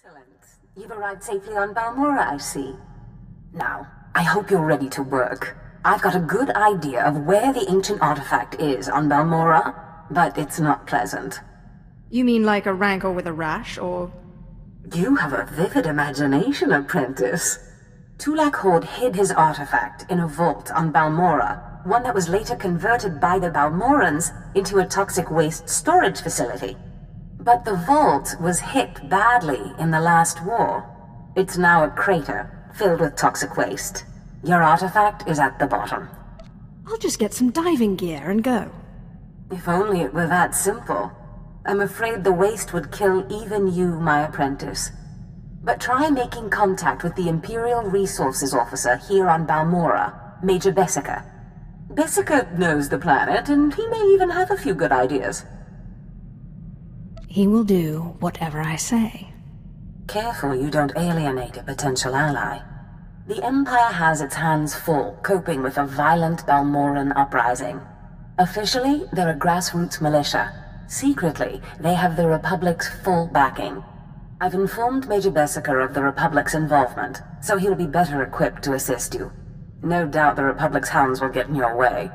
Excellent. You've arrived safely on Balmorra, I see. Now, I hope you're ready to work. I've got a good idea of where the ancient artifact is on Balmorra, but it's not pleasant. You mean like a rancor with a rash, or...? You have a vivid imagination, apprentice. Tulak Horde hid his artifact in a vault on Balmorra, one that was later converted by the Balmorrans into a toxic waste storage facility. But the vault was hit badly in the last war. It's now a crater, filled with toxic waste. Your artifact is at the bottom. I'll just get some diving gear and go. If only it were that simple. I'm afraid the waste would kill even you, my apprentice. But try making contact with the Imperial Resources Officer here on Balmorra, Major Bessica. Bessica knows the planet, and he may even have a few good ideas. He will do whatever I say. Careful you don't alienate a potential ally. The Empire has its hands full coping with a violent Balmorran uprising. Officially, they're a grassroots militia. Secretly, they have the Republic's full backing. I've informed Major Bessica of the Republic's involvement, so he'll be better equipped to assist you. No doubt the Republic's hounds will get in your way.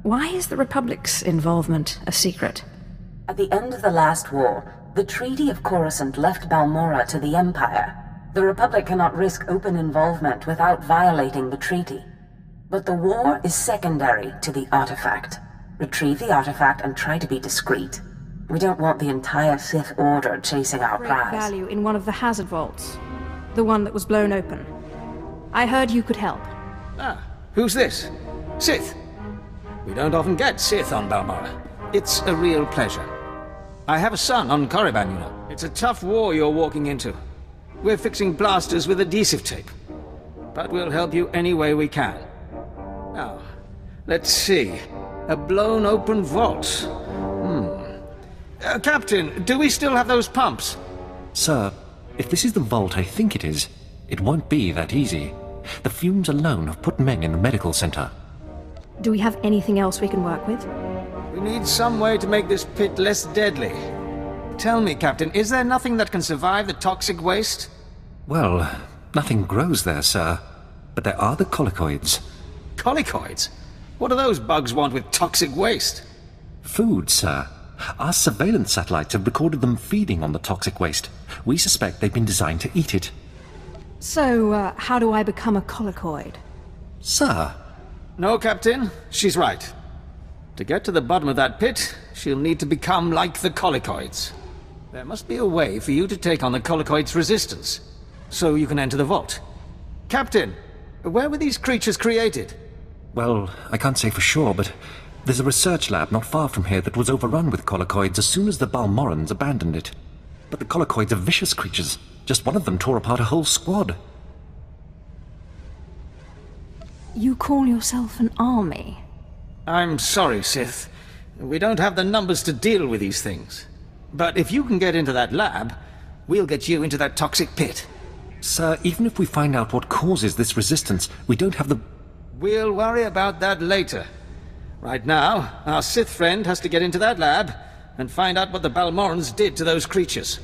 Why is the Republic's involvement a secret? At the end of the last war, the Treaty of Coruscant left Balmorra to the Empire. The Republic cannot risk open involvement without violating the treaty. But the war is secondary to the artifact. Retrieve the artifact and try to be discreet. We don't want the entire Sith Order chasing our prize. Great value in one of the hazard vaults. The one that was blown open. I heard you could help. Ah, who's this? Sith. We don't often get Sith on Balmorra. It's a real pleasure. I have a son on Korriban, you know. It's a tough war you're walking into. We're fixing blasters with adhesive tape. But we'll help you any way we can. Now, let's see. A blown open vault. Captain, do we still have those pumps? Sir, if this is the vault I think it is, it won't be that easy. The fumes alone have put men in the medical center. Do we have anything else we can work with? We need some way to make this pit less deadly. Tell me, Captain, is there nothing that can survive the toxic waste? Well, nothing grows there, sir. But there are the colicoids. Colicoids? What do those bugs want with toxic waste? Food, sir. Our surveillance satellites have recorded them feeding on the toxic waste. We suspect they've been designed to eat it. So, how do I become a colicoid? Sir? No, Captain. She's right. To get to the bottom of that pit, she'll need to become like the colicoids. There must be a way for you to take on the colicoids' resistance, so you can enter the vault. Captain, where were these creatures created? Well, I can't say for sure, but there's a research lab not far from here that was overrun with colicoids as soon as the Balmorrans abandoned it. But the colicoids are vicious creatures. Just one of them tore apart a whole squad. You call yourself an army? I'm sorry, Sith. We don't have the numbers to deal with these things. But if you can get into that lab, we'll get you into that toxic pit. Sir, even if we find out what causes this resistance, we don't have the... We'll worry about that later. Right now, our Sith friend has to get into that lab and find out what the Balmorrans did to those creatures.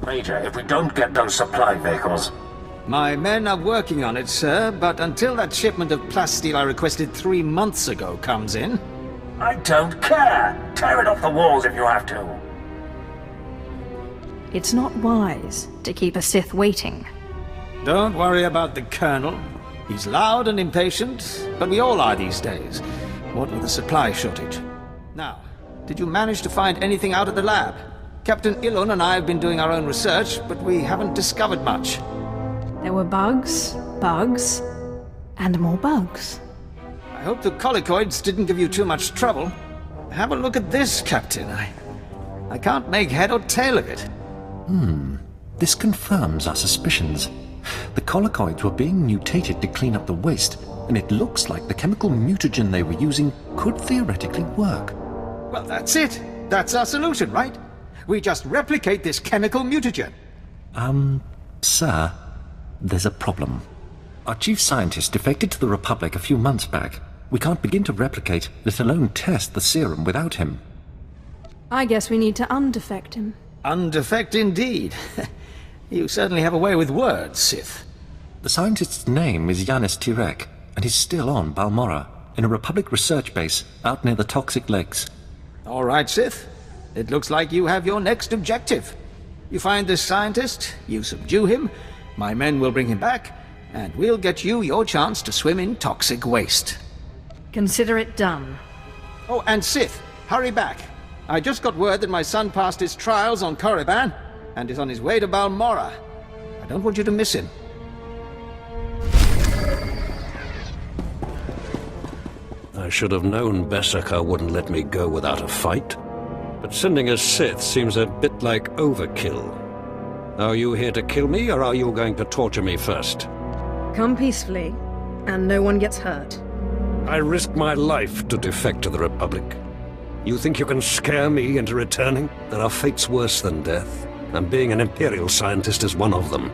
Major, if we don't get those supply vehicles... My men are working on it, sir, but until that shipment of plasteel I requested 3 months ago comes in, I don't care! Tear it off the walls if you have to! It's not wise to keep a Sith waiting. Don't worry about the Colonel. He's loud and impatient, but we all are these days. What with the supply shortage. Now, did you manage to find anything out of the lab? Captain Ilun and I have been doing our own research, but we haven't discovered much. There were bugs, and more bugs. I hope the colicoids didn't give you too much trouble. Have a look at this, Captain. I can't make head or tail of it. This confirms our suspicions. The colicoids were being mutated to clean up the waste, and it looks like the chemical mutagen they were using could theoretically work. Well, that's it. That's our solution, right? We just replicate this chemical mutagen. Sir, there's a problem. Our chief scientist defected to the Republic a few months back. We can't begin to replicate, let alone test the serum without him. I guess we need to undefect him. Undefect indeed. You certainly have a way with words, Sith. The scientist's name is Yanis Tirek, and he's still on Balmorra, in a Republic research base out near the Toxic Lakes. All right, Sith. It looks like you have your next objective. You find this scientist, you subdue him, my men will bring him back, and we'll get you your chance to swim in toxic waste. Consider it done. Oh, and Sith, hurry back. I just got word that my son passed his trials on Korriban, and is on his way to Balmorra. I don't want you to miss him. I should have known Beskar wouldn't let me go without a fight. But sending a Sith seems a bit like overkill. Are you here to kill me, or are you going to torture me first? Come peacefully, and no one gets hurt. I risked my life to defect to the Republic. You think you can scare me into returning? There are fates worse than death, and being an Imperial scientist is one of them.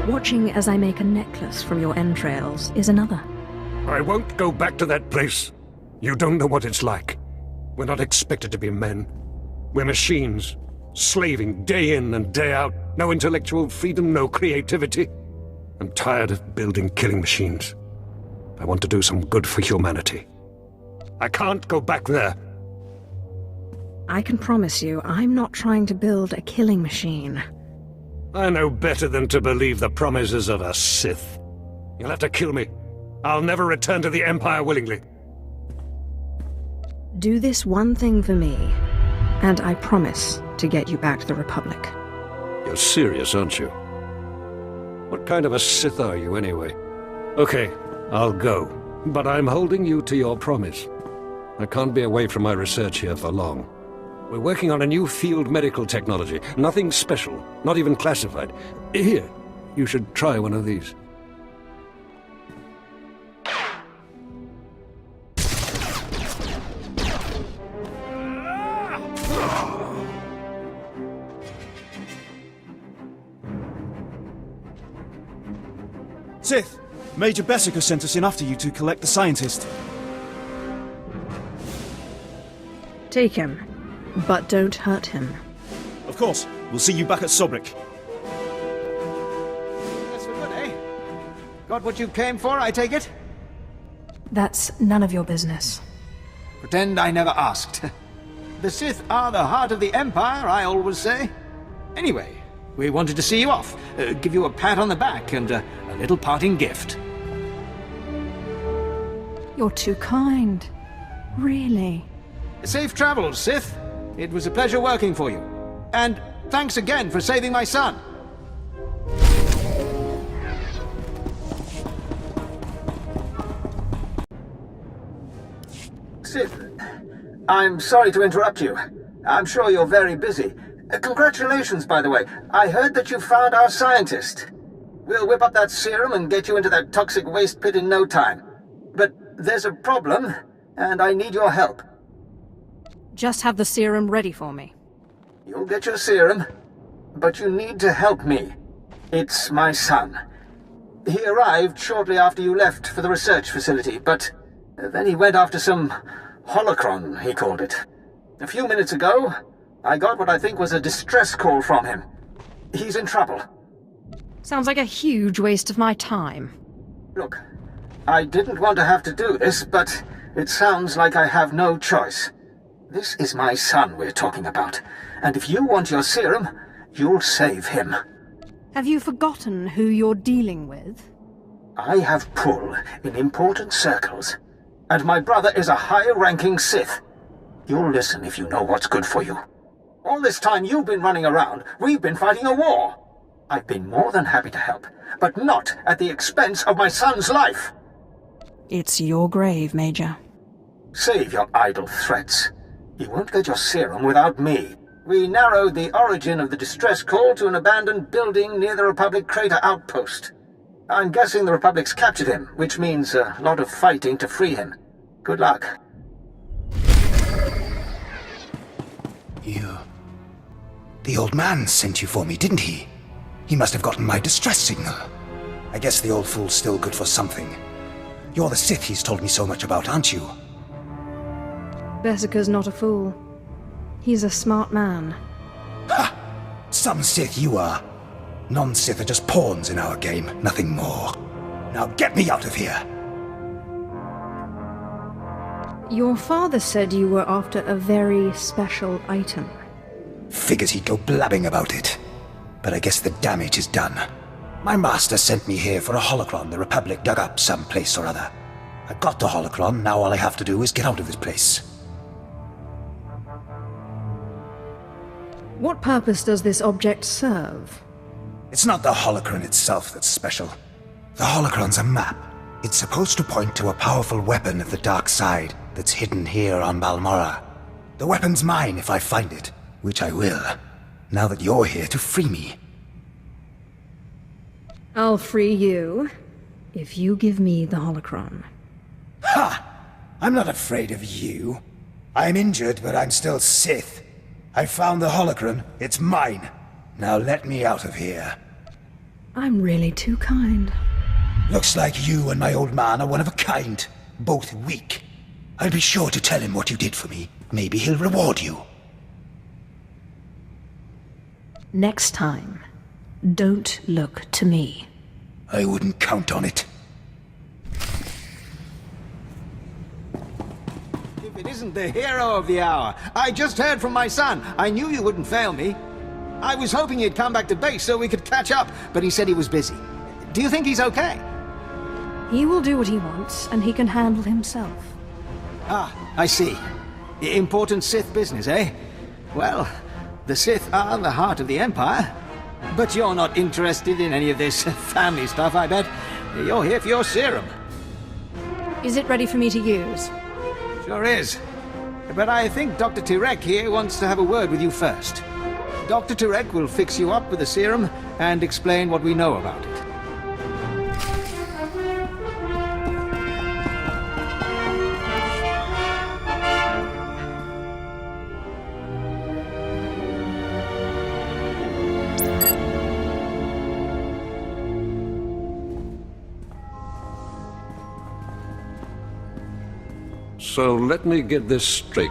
Watching as I make a necklace from your entrails is another. I won't go back to that place. You don't know what it's like. We're not expected to be men. We're machines, slaving day in and day out. No intellectual freedom, no creativity. I'm tired of building killing machines. I want to do some good for humanity. I can't go back there. I can promise you, I'm not trying to build a killing machine. I know better than to believe the promises of a Sith. You'll have to kill me. I'll never return to the Empire willingly. Do this one thing for me, and I promise to get you back to the Republic. You're serious, aren't you? What kind of a Sith are you, anyway? Okay, I'll go, but I'm holding you to your promise. I can't be away from my research here for long. We're working on a new field medical technology. Nothing special, not even classified. Here, you should try one of these. Sith, Major Beskar sent us in after you to collect the scientist. Take him, but don't hurt him. Of course, we'll see you back at Sobrik. That's for good, eh? Got what you came for, I take it? That's none of your business. Pretend I never asked. The Sith are the heart of the Empire, I always say. Anyway, we wanted to see you off, give you a pat on the back and a little parting gift. You're too kind. Really. Safe travels, Sith. It was a pleasure working for you. And thanks again for saving my son. Sith, I'm sorry to interrupt you. I'm sure you're very busy. Congratulations, by the way. I heard that you found our scientist. We'll whip up that serum and get you into that toxic waste pit in no time. But there's a problem, and I need your help. Just have the serum ready for me. You'll get your serum, but you need to help me. It's my son. He arrived shortly after you left for the research facility, but then he went after some holocron, he called it. A few minutes ago, I got what I think was a distress call from him. He's in trouble. Sounds like a huge waste of my time. Look, I didn't want to have to do this, but It sounds like I have no choice. This is my son we're talking about, and if you want your serum, you'll save him. Have you forgotten who you're dealing with? I have pull in important circles, and my brother is a high-ranking Sith. You'll listen if you know what's good for you. All this time you've been running around, we've been fighting a war. I've been more than happy to help, but not at the expense of my son's life. It's your grave, Major. Save your idle threats. You won't get your serum without me. We narrowed the origin of the distress call to an abandoned building near the Republic crater outpost. I'm guessing the Republic's captured him, which means a lot of fighting to free him. Good luck. The old man sent you for me, didn't he? He must have gotten my distress signal. I guess the old fool's still good for something. You're the Sith he's told me so much about, aren't you? Bessica's not a fool. He's a smart man. Ha! Some Sith you are. Non-Sith are just pawns in our game, nothing more. Now get me out of here! Your father said you were after a very special item. Figures he'd go blabbing about it. But I guess the damage is done. My master sent me here for a holocron the Republic dug up someplace or other. I got the holocron, now all I have to do is get out of this place. What purpose does this object serve? It's not the holocron itself that's special. The holocron's a map. It's supposed to point to a powerful weapon of the dark side that's hidden here on Balmorra. The weapon's mine if I find it, which I will, now that you're here to free me. I'll free you, if you give me the holocron. Ha! I'm not afraid of you. I'm injured, but I'm still Sith. I found the holocron. It's mine. Now let me out of here. I'm really too kind. Looks like you and my old man are one of a kind. Both weak. I'll be sure to tell him what you did for me. Maybe he'll reward you. Next time, don't look to me. I wouldn't count on it. If it isn't the hero of the hour, I just heard from my son. I knew you wouldn't fail me. I was hoping he'd come back to base so we could catch up, but he said he was busy. Do you think he's okay? He will do what he wants, and he can handle himself. Ah, I see. Important Sith business, eh? Well, the Sith are the heart of the Empire. But you're not interested in any of this family stuff, I bet. You're here for your serum. Is it ready for me to use? Sure is. But I think Dr. Tirek here wants to have a word with you first. Dr. Tirek will fix you up with the serum and explain what we know about it. So let me get this straight.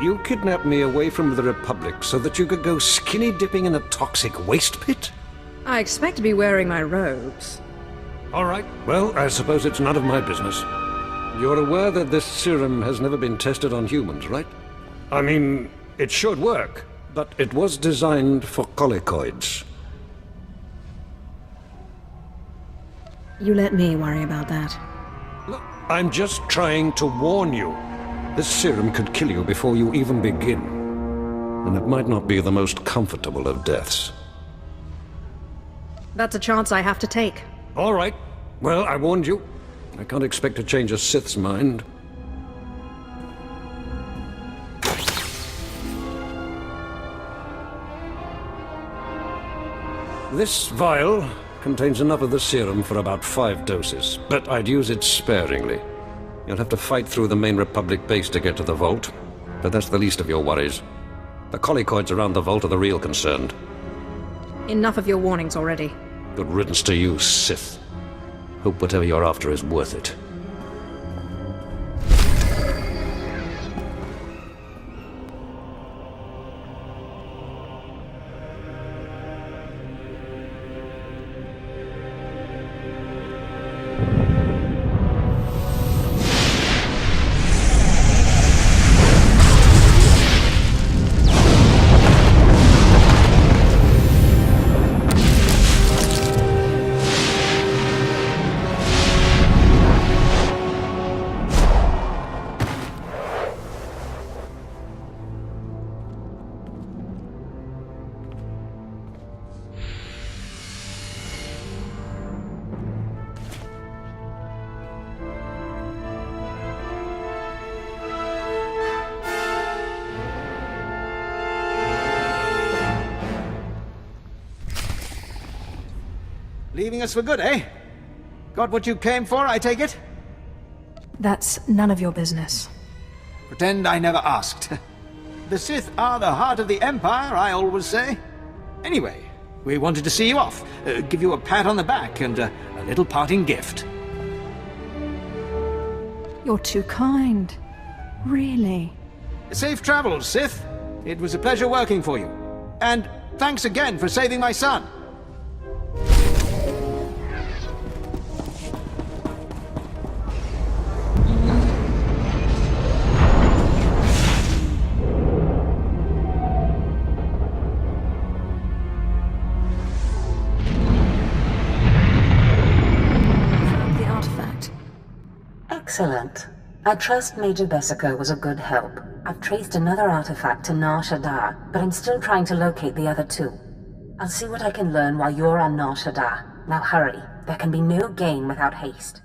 You kidnapped me away from the Republic so that you could go skinny dipping in a toxic waste pit? I expect to be wearing my robes. All right. Well, I suppose it's none of my business. You're aware that this serum has never been tested on humans, right? I mean, it should work, but it was designed for colicoids. You let me worry about that. Look, I'm just trying to warn you. This serum could kill you before you even begin. And it might not be the most comfortable of deaths. That's a chance I have to take. All right. Well, I warned you. I can't expect to change a Sith's mind. This vial contains enough of the serum for about 5 doses, but I'd use it sparingly. You'll have to fight through the main Republic base to get to the vault, but that's the least of your worries. The colicoids around the vault are the real concern. Enough of your warnings already. Good riddance to you, Sith. Hope whatever you're after is worth it. Leaving us for good, eh? Got what you came for, I take it? That's none of your business. Pretend I never asked. The Sith are the heart of the Empire, I always say. Anyway, we wanted to see you off, give you a pat on the back and a little parting gift. You're too kind. Really. Safe travels, Sith. It was a pleasure working for you. And thanks again for saving my son. Found the artifact. Excellent. I trust Major Bessica was a good help. I've traced another artifact to Nar Shaddaa, but I'm still trying to locate the other two. I'll see what I can learn while you're on Nar Shaddaa. Now hurry. There can be no gain without haste.